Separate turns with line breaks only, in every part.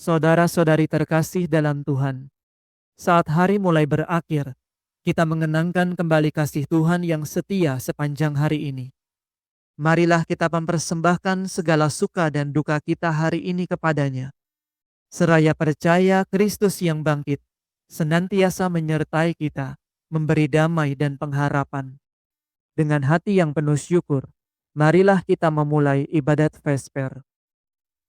Saudara-saudari terkasih dalam Tuhan, saat hari mulai berakhir, kita mengenangkan kembali kasih Tuhan yang setia sepanjang hari ini. Marilah kita mempersembahkan segala suka dan duka kita hari ini kepadanya. Seraya percaya Kristus yang bangkit, senantiasa menyertai kita, memberi damai dan pengharapan. Dengan hati yang penuh syukur, marilah kita memulai ibadat Vesper.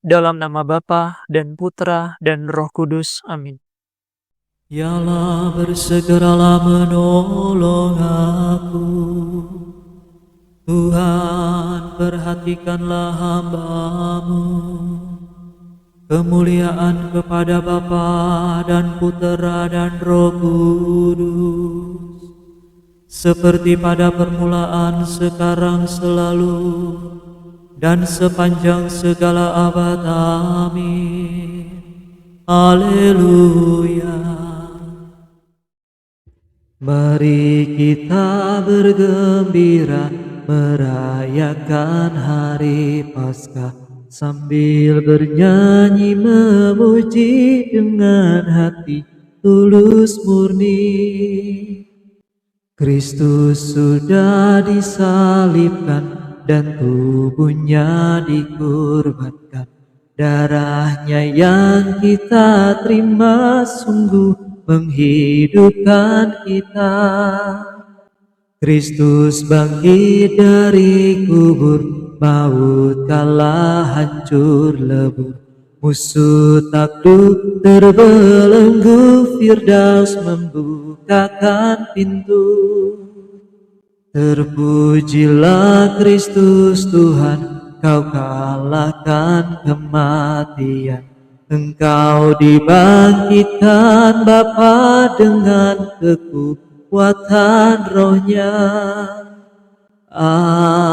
Dalam nama Bapa dan Putra dan Roh Kudus. Amin.
Ya Allah, bersegeralah menolong aku. Tuhan, perhatikanlah hamba-Mu. Kemuliaan kepada Bapa dan Putra dan Roh Kudus, seperti pada permulaan, sekarang, selalu, dan sepanjang segala abad. Amin. Haleluya. Mari kita bergembira merayakan hari Paskah, sambil bernyanyi memuji dengan hati tulus murni. Kristus sudah disalibkan dan tubuhnya dikurbankan. Darahnya yang kita terima sungguh menghidupkan kita. Kristus bangkit dari kubur, maut kalah hancur lebur. Musuh takluk terbelenggu, Firdaus membukakan pintu. Terpujilah Kristus Tuhan, Kau kalahkan kematian. Engkau dibangkitkan Bapa dengan kekuatan Roh-Nya. Amin.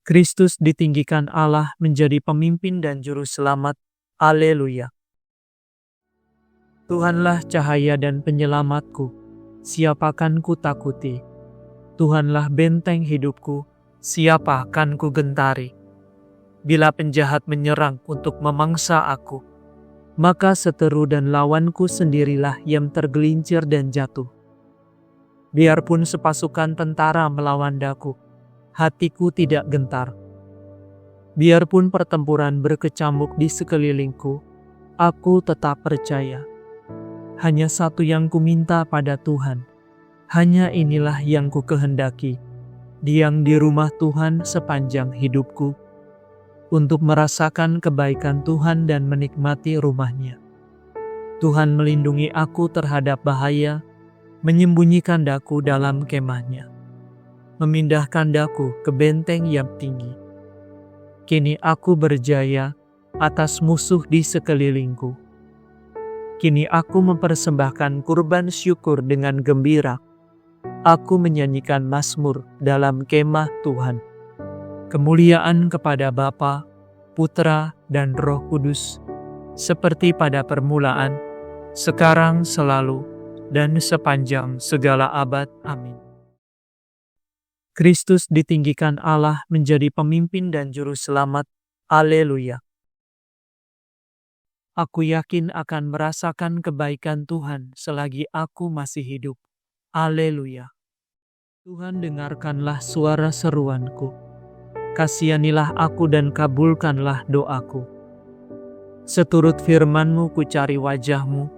Kristus ditinggikan Allah menjadi pemimpin dan juru selamat. Haleluya. Tuhanlah cahaya dan penyelamatku, siapa kan ku takuti? Tuhanlah benteng hidupku, siapa akan ku gentari? Bila penjahat menyerang untuk memangsa aku, maka seteru dan lawanku sendirilah yang tergelincir dan jatuh. Biarpun sepasukan tentara melawan daku, hatiku tidak gentar. Biarpun pertempuran berkecamuk di sekelilingku, aku tetap percaya. Hanya satu yang ku minta pada Tuhan, hanya inilah yang ku kehendaki, diam di rumah Tuhan sepanjang hidupku, untuk merasakan kebaikan Tuhan dan menikmati rumah-Nya. Tuhan melindungi aku terhadap bahaya, menyembunyikan daku dalam kemah-Nya, memindahkan daku ke benteng yang tinggi. Kini aku berjaya atas musuh di sekelilingku. Kini aku mempersembahkan kurban syukur dengan gembira. Aku menyanyikan mazmur dalam kemah Tuhan. Kemuliaan kepada Bapa, Putra, dan Roh Kudus, seperti pada permulaan, sekarang, selalu, dan sepanjang segala abad. Amin. Kristus ditinggikan Allah menjadi pemimpin dan juru selamat. Haleluya. Aku yakin akan merasakan kebaikan Tuhan selagi aku masih hidup. Haleluya. Tuhan, dengarkanlah suara seruanku. Kasihanilah aku dan kabulkanlah doaku. Seturut firman-Mu ku cari wajah-Mu.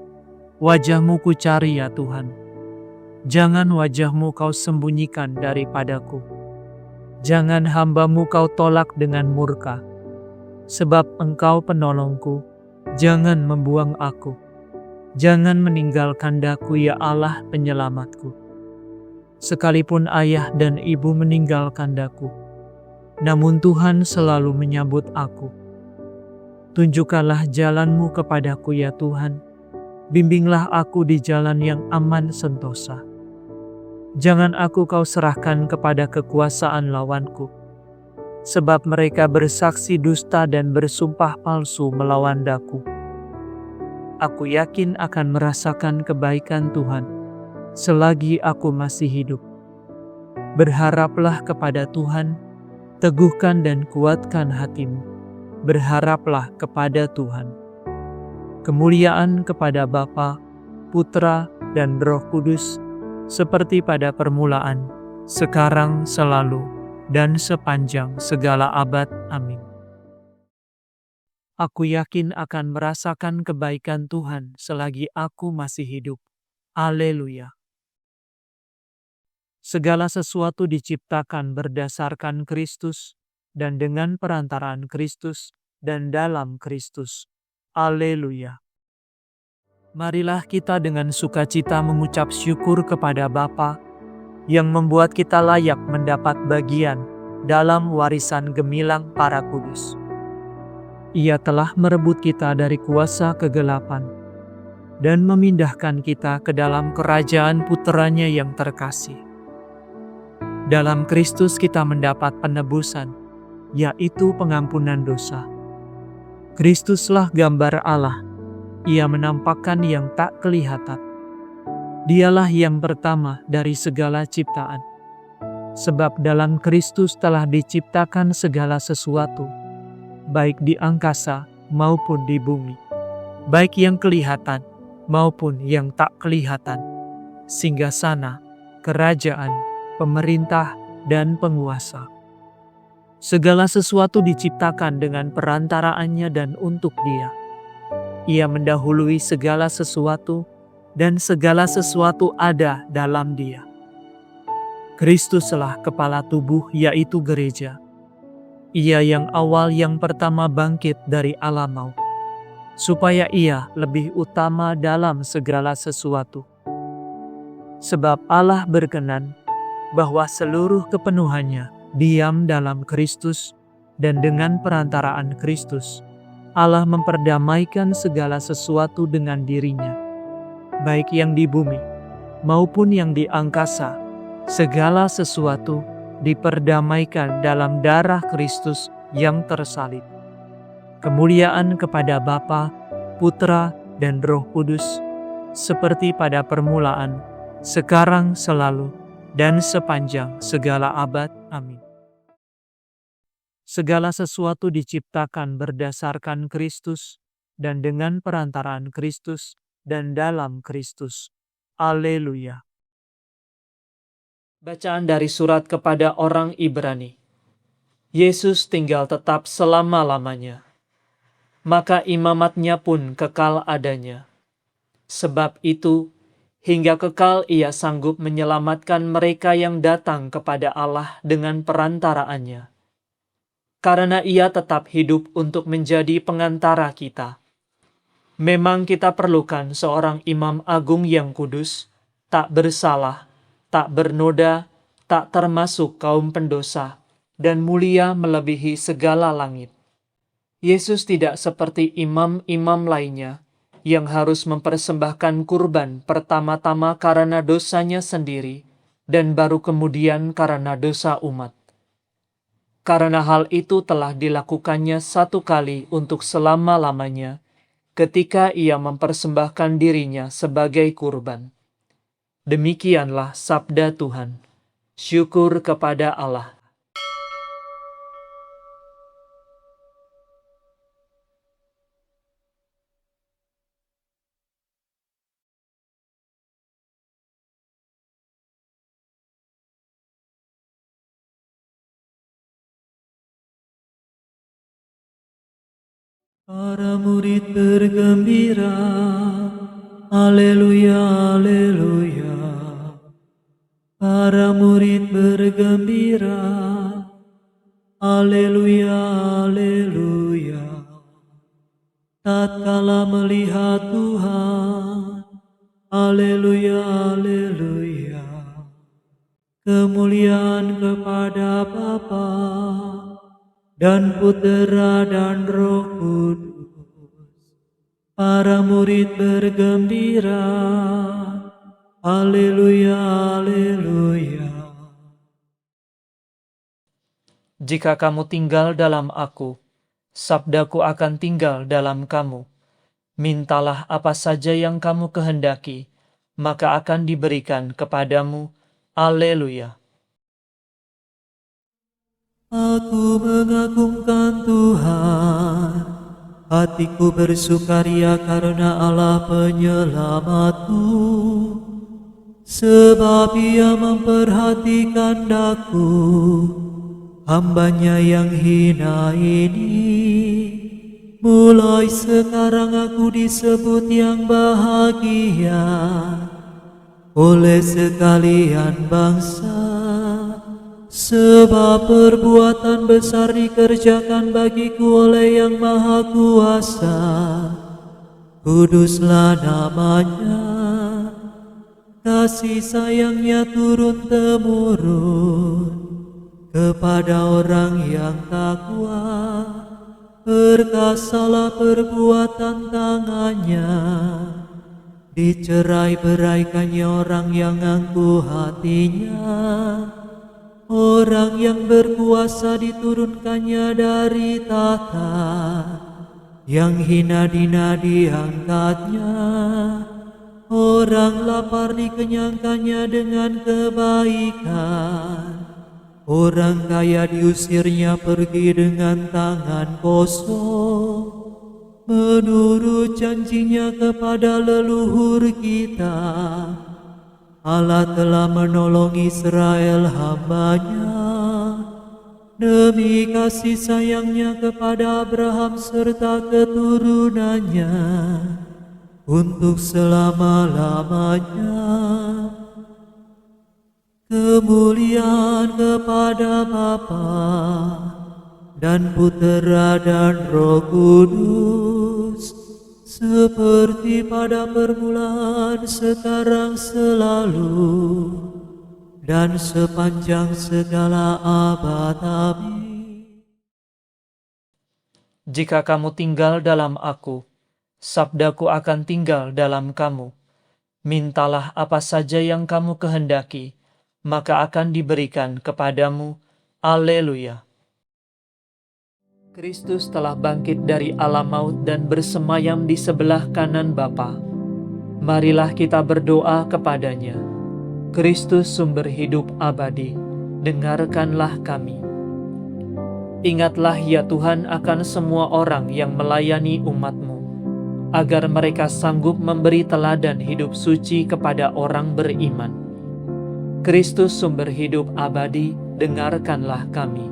Wajah-Mu ku cari ya Tuhan. Jangan wajah-Mu Kau sembunyikan daripadaku. Jangan hamba-Mu Kau tolak dengan murka. Sebab Engkau penolongku. Jangan membuang aku. Jangan meninggalkan daku ya Allah penyelamatku. Sekalipun ayah dan ibu meninggalkan daku, namun Tuhan selalu menyambut aku. Tunjukkanlah jalan-Mu kepadaku ya Tuhan. Bimbinglah aku di jalan yang aman sentosa. Jangan aku Kau serahkan kepada kekuasaan lawanku. Sebab mereka bersaksi dusta dan bersumpah palsu melawan daku. Aku yakin akan merasakan kebaikan Tuhan selagi aku masih hidup. Berharaplah kepada Tuhan, Teguhkan dan kuatkan hatimu. Berharaplah kepada Tuhan. Kemuliaan kepada Bapa, Putra, dan Roh Kudus, seperti pada permulaan, sekarang, selalu, dan sepanjang segala abad. Amin. Aku yakin akan merasakan kebaikan Tuhan selagi aku masih hidup. Haleluya. Segala sesuatu diciptakan berdasarkan Kristus, dan dengan perantaraan Kristus, dan dalam Kristus. Haleluya. Marilah kita dengan sukacita mengucap syukur kepada Bapa, yang membuat kita layak mendapat bagian dalam warisan gemilang para kudus. Ia telah merebut kita dari kuasa kegelapan, dan memindahkan kita ke dalam kerajaan Putranya yang terkasih. Dalam Kristus kita mendapat penebusan, yaitu pengampunan dosa. Kristuslah gambar Allah. Ia menampakkan yang tak kelihatan. Dialah yang pertama dari segala ciptaan. Sebab dalam Kristus telah diciptakan segala sesuatu, baik di angkasa maupun di bumi, baik yang kelihatan maupun yang tak kelihatan, singgasana, kerajaan, pemerintah, dan penguasa. Segala sesuatu diciptakan dengan perantaraannya dan untuk Dia. Ia mendahului segala sesuatu, dan segala sesuatu ada dalam Dia. Kristuslah kepala tubuh, yaitu gereja. Ia yang awal yang pertama bangkit dari alam maut, supaya Ia lebih utama dalam segala sesuatu. Sebab Allah berkenan bahwa seluruh kepenuhannya diam dalam Kristus, dan dengan perantaraan Kristus, Allah memperdamaikan segala sesuatu dengan dirinya, baik yang di bumi maupun yang di angkasa. Segala sesuatu diperdamaikan dalam darah Kristus yang tersalib. Kemuliaan kepada Bapa, Putra, dan Roh Kudus, seperti pada permulaan, sekarang, selalu, dan sepanjang segala abad. Amin. Segala sesuatu diciptakan berdasarkan Kristus, dan dengan perantaraan Kristus, dan dalam Kristus. Haleluya. Bacaan dari surat kepada orang Ibrani. Yesus tinggal tetap selama-lamanya, maka imamatnya pun kekal adanya. Sebab itu, hingga kekal Ia sanggup menyelamatkan mereka yang datang kepada Allah dengan perantaraannya. Karena Ia tetap hidup untuk menjadi pengantara kita. Memang kita perlukan seorang imam agung yang kudus, tak bersalah, tak bernoda, tak termasuk kaum pendosa, dan mulia melebihi segala langit. Yesus tidak seperti imam-imam lainnya, yang harus mempersembahkan kurban pertama-tama karena dosanya sendiri, dan baru kemudian karena dosa umat. Karena hal itu telah dilakukannya satu kali untuk selama-lamanya, ketika Ia mempersembahkan dirinya sebagai kurban. Demikianlah sabda Tuhan. Syukur kepada Allah.
Para murid bergembira, haleluya, haleluya. Para murid bergembira, haleluya, haleluya. Tatkala melihat Tuhan, haleluya, haleluya. Kemuliaan kepada Bapa dan Putera dan Roh Kudus. Para murid bergembira, haleluya, haleluya.
Jika kamu tinggal dalam aku, sabdaku akan tinggal dalam kamu. Mintalah apa saja yang kamu kehendaki, maka akan diberikan kepadamu. Haleluya.
Aku mengagungkan Tuhan, hatiku bersukaria karena Allah penyelamatku, sebab Ia memperhatikan daku, hambanya yang hina ini. Mulai sekarang aku disebut yang bahagia oleh sekalian bangsa, sebab perbuatan besar dikerjakan bagiku oleh Yang Maha Kuasa. Kuduslah namanya, kasih sayangnya turun-temurun kepada orang yang takwa. Perkasalah perbuatan tangannya, dicerai-beraikannya orang yang angkuh hatinya. Orang yang berkuasa diturunkannya dari tahta, yang hina dina diangkatnya. Orang lapar dikenyangkannya dengan kebaikan, orang kaya diusirnya pergi dengan tangan kosong. Menurut janjinya kepada leluhur kita, Allah telah menolong Israel hambanya demi kasih sayangnya kepada Abraham serta keturunannya untuk selama-lamanya. Kemuliaan kepada Bapa dan Putera dan Roh Kudus, seperti pada permulaan, sekarang, selalu, dan sepanjang segala abad. Amin.
Jika kamu tinggal dalam aku, sabdaku akan tinggal dalam kamu. Mintalah apa saja yang kamu kehendaki, maka akan diberikan kepadamu. Haleluya. Kristus telah bangkit dari alam maut dan bersemayam di sebelah kanan Bapa. Marilah kita berdoa kepadanya. Kristus sumber hidup abadi, dengarkanlah kami. Ingatlah ya Tuhan akan semua orang yang melayani umat-Mu, agar mereka sanggup memberi teladan hidup suci kepada orang beriman. Kristus sumber hidup abadi, dengarkanlah kami.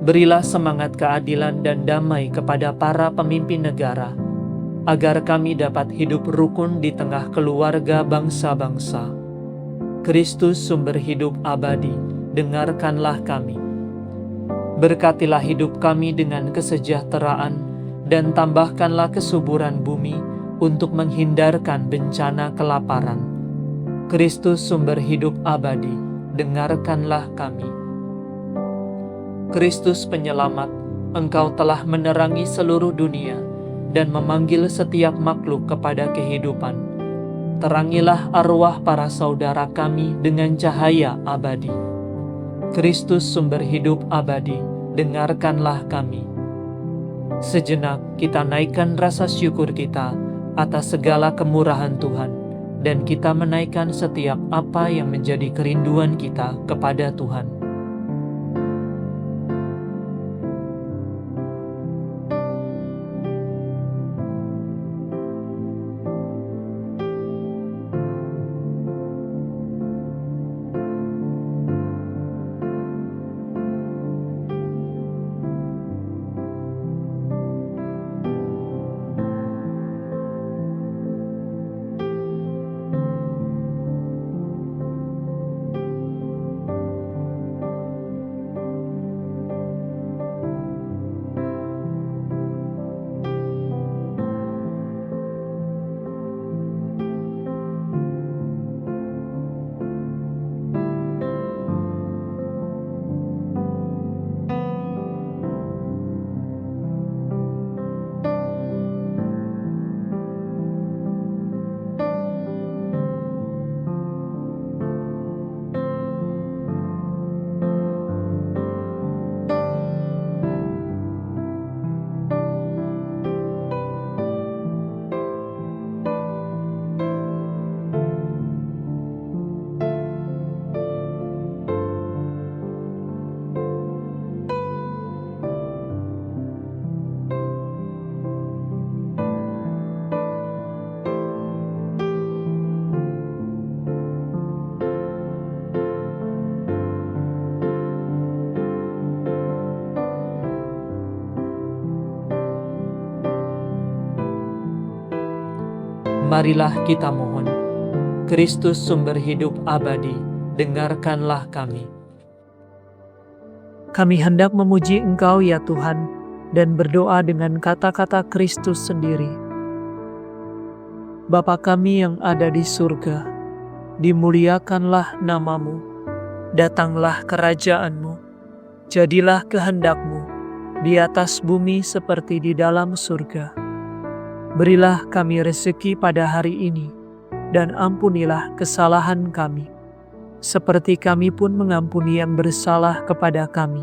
Berilah semangat keadilan dan damai kepada para pemimpin negara, agar kami dapat hidup rukun di tengah keluarga bangsa-bangsa. Kristus sumber hidup abadi, dengarkanlah kami. Berkatilah hidup kami dengan kesejahteraan, dan tambahkanlah kesuburan bumi untuk menghindarkan bencana kelaparan. Kristus sumber hidup abadi, dengarkanlah kami. Kristus penyelamat, Engkau telah menerangi seluruh dunia dan memanggil setiap makhluk kepada kehidupan. Terangilah arwah para saudara kami dengan cahaya abadi. Kristus sumber hidup abadi, dengarkanlah kami. Sejenak kita naikkan rasa syukur kita atas segala kemurahan Tuhan, dan kita menaikkan setiap apa yang menjadi kerinduan kita kepada Tuhan. Marilah kita mohon. Kristus sumber hidup abadi, dengarkanlah kami. Kami hendak memuji Engkau ya Tuhan, dan berdoa dengan kata-kata Kristus sendiri. Bapa kami yang ada di surga, dimuliakanlah nama-Mu, datanglah kerajaan-Mu, jadilah kehendak-Mu di atas bumi seperti di dalam surga. Berilah kami rezeki pada hari ini, dan ampunilah kesalahan kami, seperti kami pun mengampuni yang bersalah kepada kami.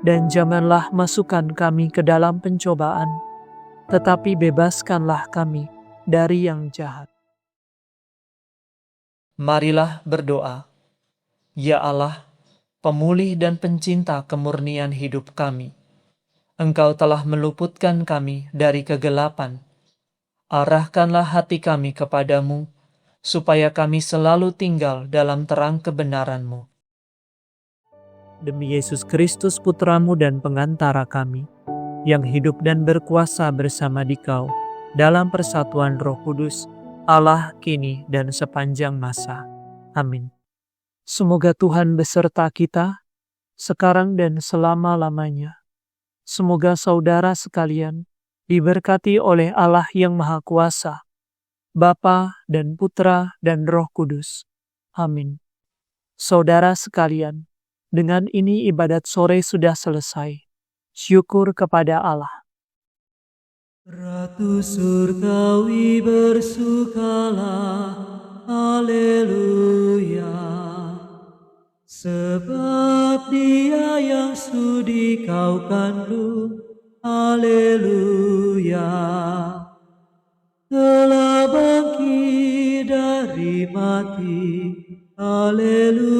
Dan janganlah masukkan kami ke dalam pencobaan, tetapi bebaskanlah kami dari yang jahat. Marilah berdoa. Ya Allah, pemulih dan pencinta kemurnian hidup kami, Engkau telah meluputkan kami dari kegelapan. Arahkanlah hati kami kepadamu, supaya kami selalu tinggal dalam terang kebenaran-Mu. Demi Yesus Kristus Putra-Mu dan pengantara kami, yang hidup dan berkuasa bersama Dikau, dalam persatuan Roh Kudus, Allah kini dan sepanjang masa. Amin. Semoga Tuhan beserta kita, sekarang dan selama-lamanya. Semoga saudara sekalian diberkati oleh Allah yang Maha Kuasa, Bapa dan Putra dan Roh Kudus. Amin. Saudara sekalian, dengan ini ibadat sore sudah selesai. Syukur kepada Allah.
Ratu surgawi bersukalah, haleluya. Sebab Dia yang sudi kau kandung, haleluya. Telah bangkit dari mati, haleluya.